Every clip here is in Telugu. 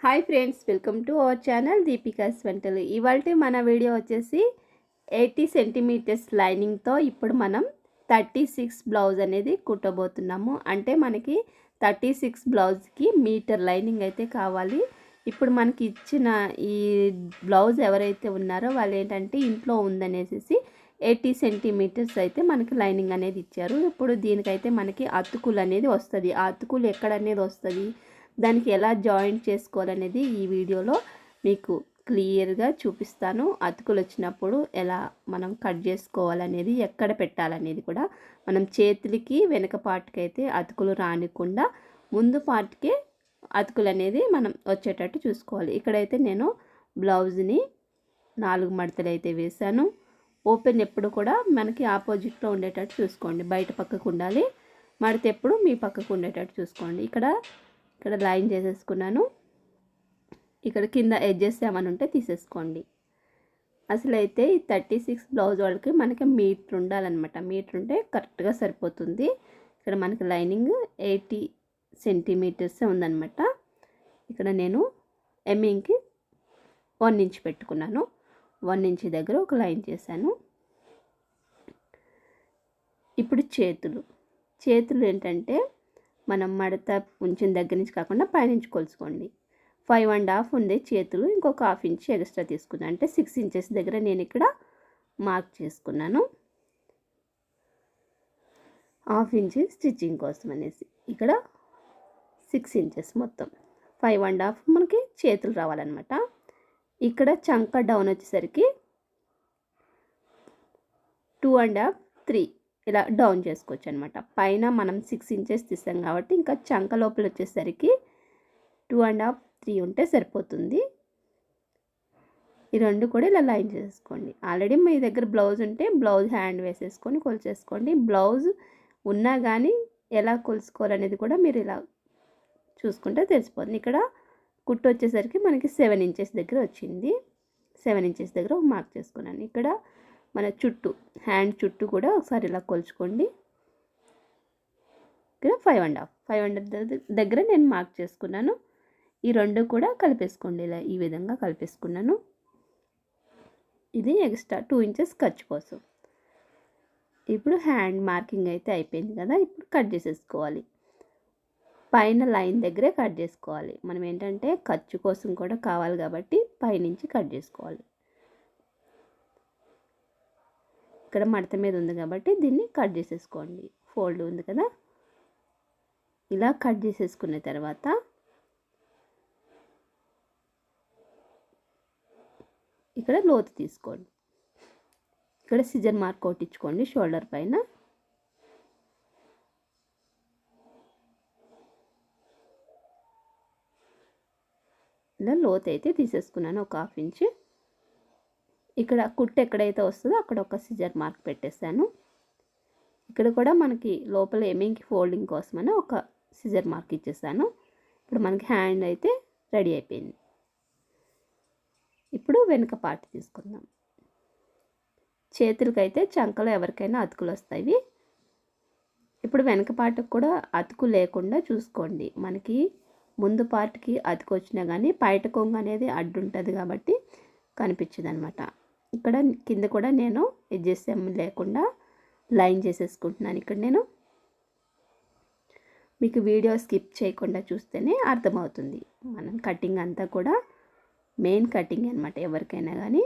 Hi friends, welcome to our channel Deepika's వంటలు. ఇవాళ మన వీడియో వచ్చేసి 80 సెంటీమీటర్స్ లైనింగ్తో ఇప్పుడు మనం 36 బ్లౌజ్ అనేది కుట్టబోతున్నాము. అంటే మనకి 36 బ్లౌజ్కి మీటర్ లైనింగ్ అయితే కావాలి. ఇప్పుడు మనకి ఇచ్చిన ఈ బ్లౌజ్ ఎవరైతే ఉన్నారో వాళ్ళు ఏంటంటే ఇంట్లో ఉందనేసి 80 సెంటీమీటర్స్ అయితే మనకి లైనింగ్ అనేది ఇచ్చారు. ఇప్పుడు దీనికైతే మనకి అతుకులు అనేది వస్తుంది. ఆ అతుకులు ఎక్కడ అనేది వస్తుంది, దానికి ఎలా జాయింట్ చేసుకోవాలనేది ఈ వీడియోలో మీకు క్లియర్గా చూపిస్తాను. అతుకులు వచ్చినప్పుడు ఎలా మనం కట్ చేసుకోవాలనేది, ఎక్కడ పెట్టాలనేది కూడా మనం చేతులకి వెనక పార్ట్కి అయితే అతుకులు రానికుండా ముందు పార్ట్కే అతుకులు అనేది మనం వచ్చేటట్టు చూసుకోవాలి. ఇక్కడైతే నేను బ్లౌజ్ని 4 మడతలు అయితే వేసాను. ఓపెన్ ఎప్పుడు కూడా మనకి ఆపోజిట్లో ఉండేటట్టు చూసుకోండి. బయట పక్కకు ఉండాలి, మడత ఎప్పుడు మీ పక్కకు ఉండేటట్టు చూసుకోండి. ఇక్కడ లైన్ చేసేసుకున్నాను. ఇక్కడ కింద ఎడ్జెస్ ఏమైనా ఉంటే తీసేసుకోండి. అసలు అయితే ఈ 36 బ్లౌజ్ వాళ్ళకి మనకి మీటర్ ఉండాలన్నమాట. మీటర్ ఉంటే కరెక్ట్గా సరిపోతుంది. ఇక్కడ మనకి లైనింగ్ 80 సెంటీమీటర్స్ ఉందన్నమాట. ఇక్కడ నేను ఎమ్మింగ్కి 1 ఇంచ్ పెట్టుకున్నాను. 1 ఇంచ్ దగ్గర ఒక లైన్ చేశాను. ఇప్పుడు చేతులు ఏంటంటే మనం మడత ఉంచిన దగ్గర నుంచి కాకుండా పైనుంచి కొలుసుకోండి. 5.5 ఉంది చేతులు, ఇంకొక 1/2 ఇంచ్ ఎక్స్ట్రా తీసుకున్నాను. అంటే 6 ఇంచెస్ దగ్గర నేను ఇక్కడ మార్క్ చేసుకున్నాను. 1/2 ఇంచ్ స్టిచ్చింగ్ కోసం అనేసి ఇక్కడ 6 ఇంచెస్ మొత్తం 5.5 మనకి చేతులు రావాలన్నమాట. ఇక్కడ చంక డౌన్ వచ్చేసరికి 2.5, 3 ఇలా డౌన్ చేసుకోవచ్చు అనమాట. పైన మనం 6 ఇంచెస్ తీసాం కాబట్టి ఇంకా చంక లోపల వచ్చేసరికి 2.5, 3 ఉంటే సరిపోతుంది. ఈ రెండు కూడా ఇలా లైన్ చేసుకోండి. ఆల్రెడీ మీ దగ్గర బ్లౌజ్ ఉంటే బ్లౌజ్ హ్యాండ్ వేసేసుకొని కొలిచేసుకోండి. బ్లౌజ్ ఉన్నా కానీ ఎలా కొలుసుకోవాలనేది కూడా మీరు ఇలా చూసుకుంటే తెలిసిపోతుంది. ఇక్కడ కుట్టు వచ్చేసరికి మనకి 7 ఇంచెస్ దగ్గర వచ్చింది. 7 ఇంచెస్ దగ్గర మార్క్ చేసుకున్నాను. ఇక్కడ మన చుట్టూ హ్యాండ్ చుట్టూ కూడా ఒకసారి ఇలా కొలుచుకోండి. ఇక్కడ 5.5 దగ్గర నేను మార్క్ చేసుకున్నాను. ఈ రెండు కూడా కలిపేసుకోండి. ఇలా ఈ విధంగా కలిపేసుకున్నాను. ఇది ఎక్స్ట్రా 2 ఇంచెస్ ఖర్చు కోసం. ఇప్పుడు హ్యాండ్ మార్కింగ్ అయితే అయిపోయింది కదా. ఇప్పుడు కట్ చేసేసుకోవాలి. పైన లైన్ దగ్గరే కట్ చేసుకోవాలి. మనం ఏంటంటే ఖర్చు కోసం కూడా కావాలి కాబట్టి పైనుంచి కట్ చేసుకోవాలి. ఇక్కడ మడత మీద ఉంది కాబట్టి దీన్ని కట్ చేసేసుకోండి. ఫోల్డ్ ఉంది కదా, ఇలా కట్ చేసేసుకున్న తర్వాత ఇక్కడ లోతు తీసుకోండి. ఇక్కడ సిజర్ మార్క్ కొట్టించుకోండి షోల్డర్ పైన. ఇలా లోతు అయితే తీసేసుకున్నాను, ఒక 1/2 ఇంచ్. ఇక్కడ కుట్టు ఎక్కడైతే వస్తుందో అక్కడ ఒక సిజర్ మార్క్ పెట్టేస్తాను. ఇక్కడ కూడా మనకి లోపల ఎమ్మింగ్కి ఫోల్డింగ్ కోసమని ఒక సిజర్ మార్క్ ఇచ్చేసాను. ఇప్పుడు మనకి హ్యాండ్ అయితే రెడీ అయిపోయింది. ఇప్పుడు వెనుక పార్ట్ తీసుకుందాం. చేతులకైతే చంకలో ఎవరికైనా అతుకులు వస్తాయి. ఇప్పుడు వెనక పార్ట్కి కూడా అతుకు లేకుండా చూసుకోండి. మనకి ముందు పార్ట్కి అతుకు వచ్చినా కానీ బయట కొంగు అనేది అడ్డు ఉంటుంది కాబట్టి కనిపించదు అనమాట. ఇక్కడ కింద కూడా నేను ఎడ్జెస్ లేకుండా లైన్ చేసేసుకుంటున్నాను. ఇక్కడ నేను మీకు వీడియో స్కిప్ చేయకుండా చూస్తేనే అర్థమవుతుంది. మనం కటింగ్ అంతా కూడా మెయిన్ కటింగ్ అనమాట. ఎవరికైనా కానీ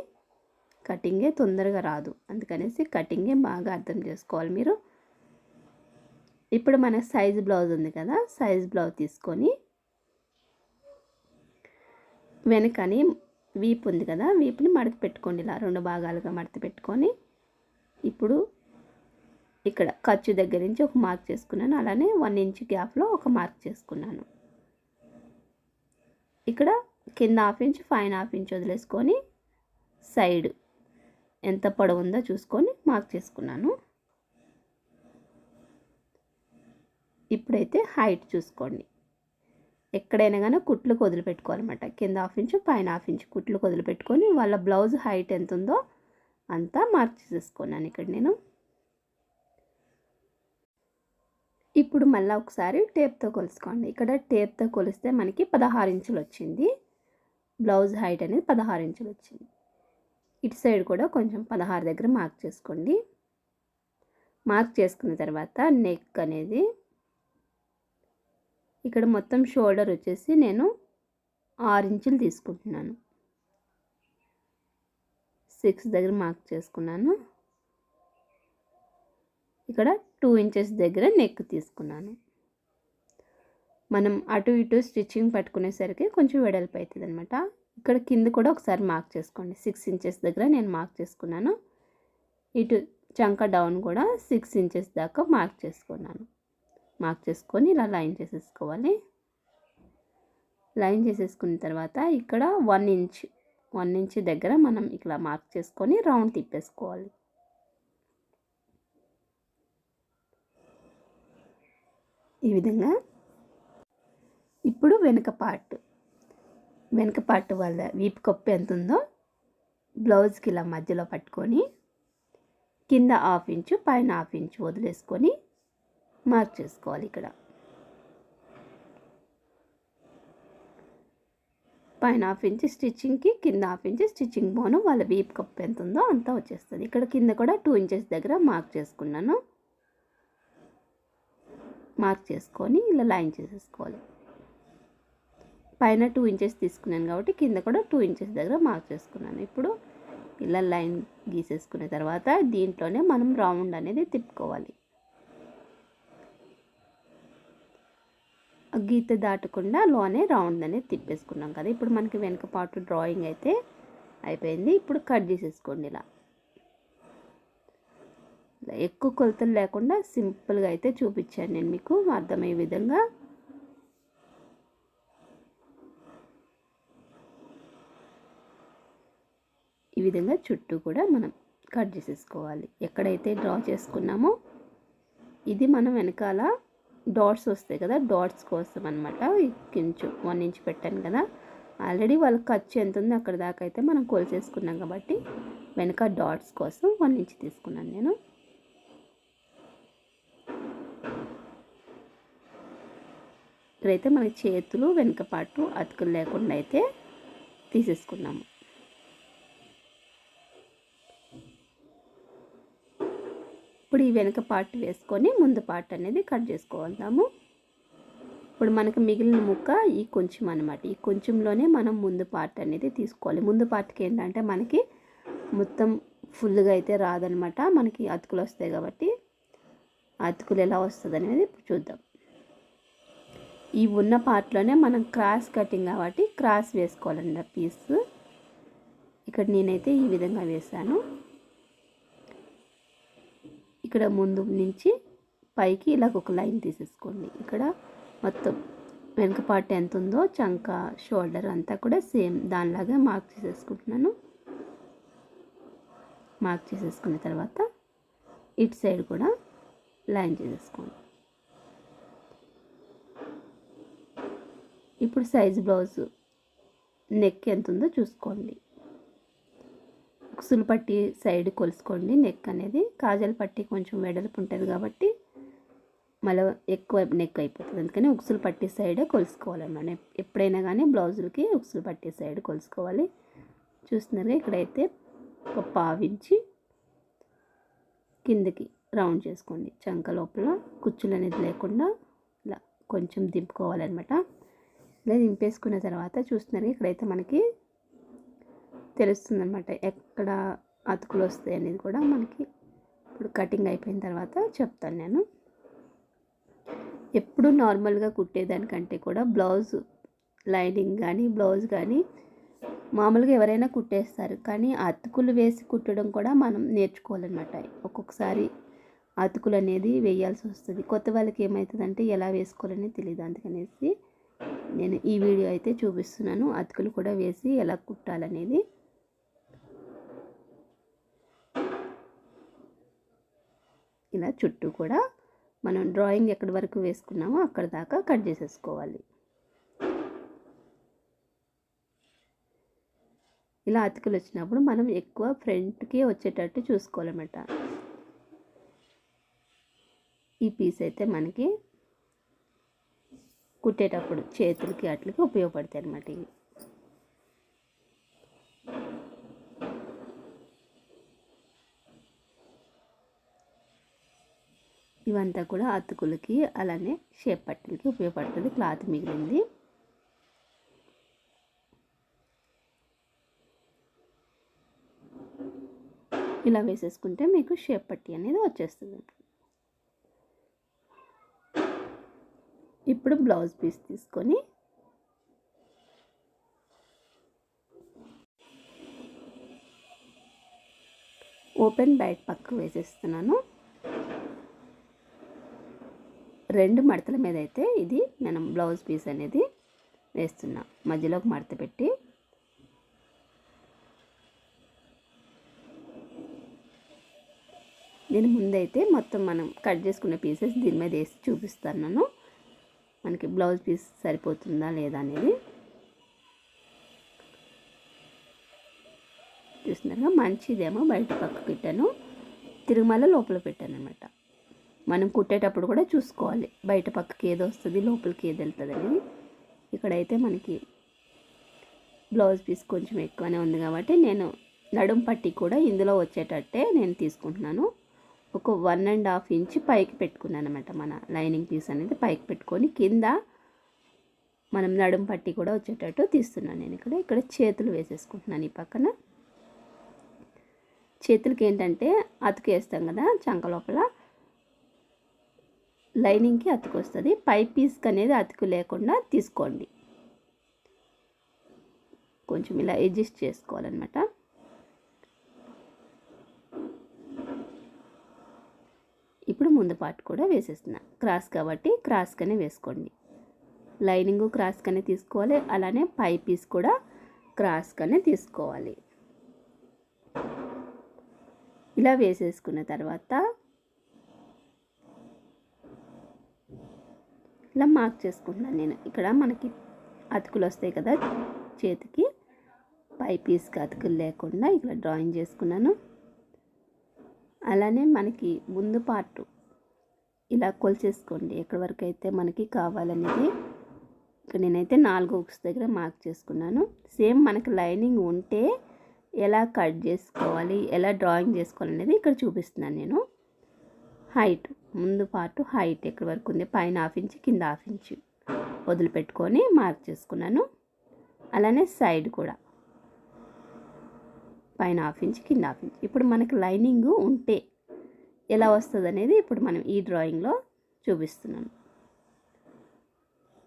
కటింగే తొందరగా రాదు, అందుకనేసి కటింగే బాగా అర్థం చేసుకోవాలి మీరు. ఇప్పుడు మన సైజ్ బ్లౌజ్ ఉంది కదా, సైజ్ బ్లౌజ్ తీసుకొని వెనకని వీపు ఉంది కదా, వీపుని మడత పెట్టుకోండి. ఇలా 2 భాగాలుగా మడత పెట్టుకొని ఇప్పుడు ఇక్కడ ఖర్చు దగ్గర నుంచి ఒక మార్క్ చేసుకున్నాను. అలానే 1 ఇంచ్ గ్యాప్లో ఒక మార్క్ చేసుకున్నాను. ఇక్కడ కింద 1/2 ఇంచ్, పైన 1/2 ఇంచ్ వదిలేసుకొని సైడ్ ఎంత పొడవు ఉందో చూసుకొని మార్క్ చేసుకున్నాను. ఇప్పుడైతే హైట్ చూసుకోండి. ఎక్కడైనా కానీ కుట్లకు వదిలిపెట్టుకోవాలన్నమాట. కింద 1/2 ఇంచ్, పైన 1/2 ఇంచ్ కుట్లకు వదిలిపెట్టుకొని వాళ్ళ బ్లౌజ్ హైట్ ఎంత ఉందో అంతా మార్క్ చేసేసుకున్నాను ఇక్కడ నేను. ఇప్పుడు మళ్ళీ ఒకసారి టేప్తో కొలుసుకోండి. ఇక్కడ టేప్తో కొలిస్తే మనకి 16 ఇంచులు వచ్చింది. బ్లౌజ్ హైట్ అనేది 16 ఇంచులు వచ్చింది. ఇటు సైడ్ కూడా కొంచెం 16 దగ్గర మార్క్ చేసుకోండి. మార్క్ చేసుకున్న తర్వాత నెక్ అనేది ఇక్కడ మొత్తం షోల్డర్ వచ్చేసి నేను 6 ఇంచులు తీసుకుంటున్నాను. 6 దగ్గర మార్క్ చేసుకున్నాను. ఇక్కడ 2 ఇంచెస్ దగ్గర నెక్ తీసుకున్నాను. మనం అటు ఇటు స్టిచ్చింగ్ పట్టుకునేసరికి కొంచెం వెడల్పు అవుతుంది అనమాట. ఇక్కడ కింద కూడా ఒకసారి మార్క్ చేసుకోండి. 6 ఇంచెస్ దగ్గర నేను మార్క్ చేసుకున్నాను. ఇటు చంక డౌన్ కూడా 6 ఇంచెస్ దాకా మార్క్ చేసుకున్నాను. మార్క్ చేసుకొని ఇలా లైన్ చేసేసుకోవాలి. లైన్ చేసేసుకున్న తర్వాత ఇక్కడ 1 ఇంచ్ దగ్గర మనం ఇట్లా మార్క్ చేసుకొని రౌండ్ తిప్పేసుకోవాలి. ఈ విధంగా. ఇప్పుడు వెనుక పార్ట్ వాళ్ళ వీపు కప్పు ఎంత ఉందో బ్లౌజ్కి ఇలా మధ్యలో పట్టుకొని కింద 1/2 ఇంచు పైన 1/2 ఇంచు వదిలేసుకొని మార్క్ చేసుకోవాలి. ఇక్కడ పైన 1/2 ఇంచు స్టిచ్చింగ్కి, కింద 1/2 ఇంచు స్టిచ్చింగ్ బోను వాళ్ళ వీపు కప్పు ఎంత ఉందో అంతా వచ్చేస్తుంది. ఇక్కడ కింద కూడా 2 ఇంచెస్ దగ్గర మార్క్ చేసుకున్నాను. మార్క్ చేసుకొని ఇలా లైన్ చేసేసుకోవాలి. పైన 2 ఇంచెస్ తీసుకున్నాను కాబట్టి కింద కూడా 2 ఇంచెస్ దగ్గర మార్క్ చేసుకున్నాను. ఇప్పుడు ఇలా లైన్ గీసేసుకున్న తర్వాత దీంట్లోనే మనం రౌండ్ అనేది తిప్పుకోవాలి. గీత దాటకుండా లోనే రౌండ్ అనేది తిప్పేసుకున్నాం కదా. ఇప్పుడు మనకి వెనక పార్ట్ డ్రాయింగ్ అయితే అయిపోయింది. ఇప్పుడు కట్ చేసేసుకోండి. ఇలా ఎక్కువ కొలతలు లేకుండా సింపుల్గా అయితే చూపించాను నేను మీకు అర్థమయ్యే విధంగా. ఈ విధంగా చుట్టూ కూడా మనం కట్ చేసేసుకోవాలి. ఎక్కడైతే డ్రా చేసుకున్నామో ఇది మనం వెనకాల డాట్స్ వస్తాయి కదా, డాట్స్ కోసం అనమాట. కొంచెం 1 ఇంచ్ పెట్టాను కదా. ఆల్రెడీ వాళ్ళకి ఖర్చు ఎంత ఉందో అక్కడ దాకా అయితే మనం కొలిచేసుకున్నాం కాబట్టి వెనక డాట్స్ కోసం 1 ఇంచ్ తీసుకున్నాను నేను. ఇక్కడైతే మనకి చేతులు వెనక పాటు అతుకులు లేకుండా అయితే తీసేసుకున్నాము. ఇప్పుడు ఈ వెనక పార్ట్ వేసుకొని ముందు పార్ట్ అనేది కట్ చేసుకోవాలము. ఇప్పుడు మనకు మిగిలిన ముక్క ఈ కొంచెం అనమాట. ఈ కొంచెంలోనే మనం ముందు పార్ట్ అనేది తీసుకోవాలి. ముందు పార్ట్కి ఏంటంటే మనకి మొత్తం ఫుల్గా అయితే రాదనమాట. మనకి అతుకులు వస్తాయి కాబట్టి అతుకులు ఎలా వస్తుంది అనేది ఇప్పుడు చూద్దాం. ఈ ఉన్న పార్ట్లోనే మనం క్రాస్ కటింగ్ కాబట్టి క్రాస్ వేసుకోవాలన్నమాట పీస్. ఇక్కడ నేనైతే ఈ విధంగా వేసాను. ఇక్కడ ముందు నుంచి పైకి ఇలా ఒక లైన్ తీసేసుకోండి. ఇక్కడ మొత్తం వెనక పార్ట్ ఎంత ఉందో చంక షోల్డర్ అంతా కూడా సేమ్ దానిలాగా మార్క్ చేసేసుకుంటున్నాను. మార్క్ చేసేసుకున్న తర్వాత ఇటు సైడ్ కూడా లైన్ చేసేసుకోండి. ఇప్పుడు సైజ్ బ్లౌజ్ నెక్ ఎంత ఉందో చూసుకోండి. ఉక్సులు పట్టి సైడ్ కొలుసుకోండి. నెక్ అనేది కాజల్ పట్టి కొంచెం వెడల్పు ఉంటుంది కాబట్టి మళ్ళీ ఎక్కువ నెక్ అయిపోతుంది. అందుకని ఉక్సులు పట్టి సైడే కొలుసుకోవాలన్నమాట. ఎప్పుడైనా కానీ బ్లౌజులకి ఉక్సులు పట్టి సైడ్ కొలుసుకోవాలి. చూస్తున్నారుగా ఇక్కడైతే ఒక 1/2 ఇంచి కిందకి రౌండ్ చేసుకోండి. చంక లోపల కుచ్చులు అనేది లేకుండా ఇలా కొంచెం దింపుకోవాలన్నమాట. ఇలా దింపేసుకున్న తర్వాత చూస్తున్నారు ఇక్కడైతే మనకి తెలుస్తుందన్నమాట ఎక్కడ అతుకులు వస్తాయి అనేది కూడా మనకి. ఇప్పుడు కటింగ్ అయిపోయిన తర్వాత చెప్తాను నేను. ఎప్పుడు నార్మల్గా కుట్టేదానికంటే కూడా బ్లౌజ్ లైనింగ్ కానీ బ్లౌజ్ కానీ మామూలుగా ఎవరైనా కుట్టేస్తారు, కానీ అతుకులు వేసి కుట్టడం కూడా మనం నేర్చుకోవాలన్నమాట. ఒక్కొక్కసారి అతుకులు అనేది వేయాల్సి వస్తుంది. కొత్త వాళ్ళకి ఏమవుతుందంటే ఎలా వేసుకోవాలని తెలియదు. అందుకనేసి నేను ఈ వీడియో అయితే చూపిస్తున్నాను, అతుకులు కూడా వేసి ఎలా కుట్టాలనేది. ఇలా చుట్టూ కూడా మనం డ్రాయింగ్ ఎక్కడి వరకు వేసుకున్నామో అక్కడ దాకా కట్ చేసేసుకోవాలి. ఇలా అతుకులు వచ్చినప్పుడు మనం ఎక్కువ ఫ్రంట్కి వచ్చేటట్టు చూసుకోవాలన్నమాట. ఈ పీస్ అయితే మనకి కుట్టేటప్పుడు చేతులకి అట్లకి ఉపయోగపడతాయి అన్నమాట. ఇవి ఇవంతా కూడా అతుకులకి అలానే షేప్ పట్టీలకి ఉపయోగపడుతుంది. క్లాత్ మిగిలింది. ఇలా వేసేసుకుంటే మీకు షేప్ పట్టీ అనేది వచ్చేస్తుంది. ఇప్పుడు బ్లౌజ్ పీస్ తీసుకొని ఓపెన్ బయట పక్కకు వేసేస్తున్నాను. 2 మడతల మీద అయితే ఇది మనం బ్లౌజ్ పీస్ అనేది వేస్తున్నాం. మధ్యలో ఒక మడత పెట్టి దీని ముందైతే మొత్తం మనం కట్ చేసుకున్న పీసెస్ దీని మీద వేసి చూపిస్తున్నాను. మనకి బ్లౌజ్ పీస్ సరిపోతుందా లేదా అనేది చూస్తున్నారుగా. మంచిదేమో బయట పక్కకు పెట్టాను, తిరుమల లోపల పెట్టాను అనమాట. మనం కుట్టేటప్పుడు కూడా చూసుకోవాలి బయట పక్కకి ఏది వస్తుంది లోపలికి ఏది వెళ్తుంది అనేది. ఇక్కడైతే మనకి బ్లౌజ్ పీస్ కొంచెం ఎక్కువనే ఉంది కాబట్టి నేను నడుం పట్టి కూడా ఇందులో వచ్చేటట్టే నేను తీసుకుంటున్నాను. ఒక 1.5 ఇంచ్ పైకి పెట్టుకున్నాను అనమాట. మన లైనింగ్ పీస్ అనేది పైకి పెట్టుకొని కింద మనం నడుం పట్టి కూడా వచ్చేటట్టు తీస్తున్నాను నేను. ఇక్కడ చేతులు వేసేసుకుంటున్నాను. ఈ పక్కన చేతులకి ఏంటంటే అతుకు వేస్తాం కదా చంక లోపల, లైనింగ్కి అతుకు వస్తుంది. పై పీస్కి అనేది అతుకు లేకుండా తీసుకోండి. కొంచెం ఇలా అడ్జస్ట్ చేసుకోవాలన్నమాట. ఇప్పుడు ముందు పార్ట్ కూడా వేసేస్తున్నా. క్రాస్ కాబట్టి క్రాస్గానే వేసుకోండి. లైనింగ్ క్రాస్గానే తీసుకోవాలి, అలానే పై పీస్ కూడా క్రాస్గానే తీసుకోవాలి. ఇలా వేసేసుకున్న తర్వాత ఇలా మార్క్ చేసుకుంటున్నాను నేను. ఇక్కడ మనకి అతుకులు వస్తాయి కదా చేతికి, పై పీస్కి అతుకులు లేకుండా ఇక్కడ డ్రాయింగ్ చేసుకున్నాను. అలానే మనకి ముందు పార్ట్ ఇలా కొలిచేసుకోండి ఎక్కడి వరకు అయితే మనకి కావాలనేది. ఇక్కడ నేనైతే 4 హుక్స్ దగ్గర మార్క్ చేసుకున్నాను. సేమ్ మనకి లైనింగ్ ఉంటే ఎలా కట్ చేసుకోవాలి, ఎలా డ్రాయింగ్ చేసుకోవాలి అనేది ఇక్కడ చూపిస్తున్నాను నేను. హైట్, ముందు పార్ట్ హైట్ ఎక్కడి వరకు ఉంది, పైన 1/2 ఇంచ్ కింద 1/2 ఇంచ్ వదిలిపెట్టుకొని మార్క్ చేసుకున్నాను. అలానే సైడ్ కూడా పైన 1/2 ఇంచ్ కింద 1/2 ఇంచ్. ఇప్పుడు మనకి లైనింగ్ ఉంటే ఎలా వస్తుంది అనేది ఇప్పుడు మనం ఈ డ్రాయింగ్లో చూపిస్తున్నాను.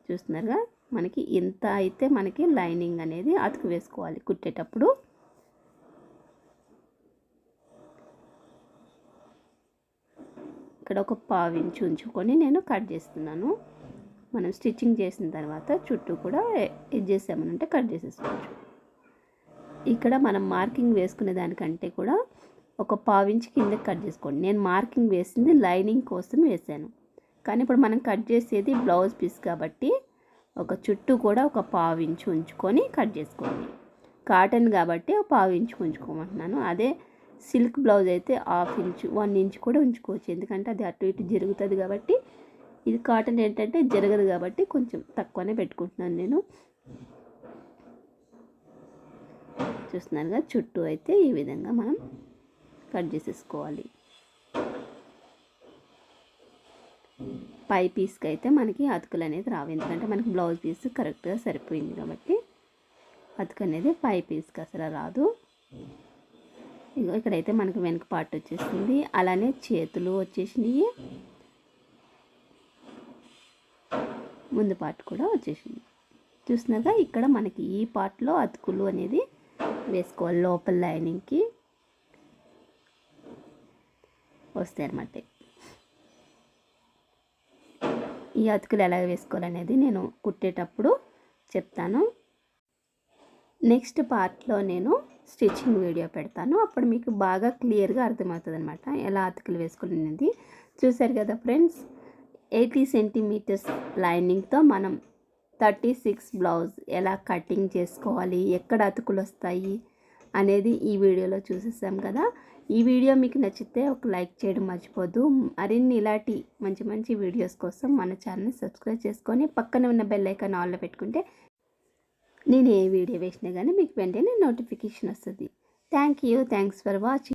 చూస్తున్నారుగా, మనకి ఇంత అయితే మనకి లైనింగ్ అనేది అతుకు వేసుకోవాలి కుట్టేటప్పుడు. ఇక్కడ ఒక 1/4 ఇంచ్ ఉంచుకొని నేను కట్ చేస్తున్నాను. మనం స్టిచ్చింగ్ చేసిన తర్వాత చుట్టూ కూడా ఎడ్జెస్ ఏమనంటే కట్ చేసేసుకోవచ్చు. ఇక్కడ మనం మార్కింగ్ వేసుకునే దానికంటే కూడా ఒక 1/4 ఇంచ్ కిందకి కట్ చేసుకోండి. నేను మార్కింగ్ వేసింది లైనింగ్ కోసం వేసాను, కానీ ఇప్పుడు మనం కట్ చేసేది బ్లౌజ్ పీస్ కాబట్టి ఒక చుట్టూ కూడా ఒక 1/4 ఇంచ్ ఉంచుకొని కట్ చేసుకోండి. కాటన్ కాబట్టి ఒక 1/4 ఇంచ్ ఉంచుకోమంటున్నాను. అదే సిల్క్ బ్లౌజ్ అయితే 1/2 ఇంచ్ 1 ఇంచ్ కూడా ఉంచుకోవచ్చు, ఎందుకంటే అది అటు ఇటు జరుగుతుంది కాబట్టి. ఇది కాటన్ ఏంటంటే జరగదు కాబట్టి కొంచెం తక్కువనే పెట్టుకుంటున్నాను నేను. చూస్తున్నారుగా, చుట్టూ అయితే ఈ విధంగా మనం కట్ చేసేసుకోవాలి. పై పీస్కి అయితే మనకి అతుకులు అనేది రావు, ఎందుకంటే మనకి బ్లౌజ్ పీస్ కరెక్ట్గా సరిపోయింది కాబట్టి అతుకు అనేది పై పీస్కి అసలు రాదు. ఇక్కడైతే మనకి వెనక పార్ట్ వచ్చేసింది, అలానే చేతులు వచ్చేసినాయి, ముందు పార్ట్ కూడా వచ్చేసింది. చూస్తున్నారుగా, ఇక్కడ మనకి ఈ పార్ట్లో అతుకులు అనేది వేసుకోవాలి, లోపల లైనింగ్కి వస్తాయి అన్నమాట. ఈ అతుకులు ఎలా వేసుకోవాలనేది నేను కుట్టేటప్పుడు చెప్తాను. నెక్స్ట్ పార్ట్లో నేను స్టిచ్చింగ్ వీడియో పెడతాను, అప్పుడు మీకు బాగా క్లియర్గా అర్థమవుతుంది అనమాట ఎలా అతుకులు వేసుకోవాలనేది. చూసారు కదా ఫ్రెండ్స్, 80 సెంటీమీటర్స్ లైనింగ్తో మనం 36 బ్లౌజ్ ఎలా కటింగ్ చేసుకోవాలి, ఎక్కడ అతుకులు వస్తాయి అనేది ఈ వీడియోలో చూసేసాం కదా. ఈ వీడియో మీకు నచ్చితే ఒక లైక్ చేయడం మర్చిపోద్దు. మరిన్ని ఇలాంటి మంచి మంచి వీడియోస్ కోసం మన ఛానల్ని సబ్స్క్రైబ్ చేసుకొని పక్కన ఉన్న బెల్ ఐకాన్ ఆన్లో పెట్టుకుంటే నేను ఏ వీడియో వేసినా కానీ మీకు వెంటనే నోటిఫికేషన్ వస్తుంది. Thanks for watching.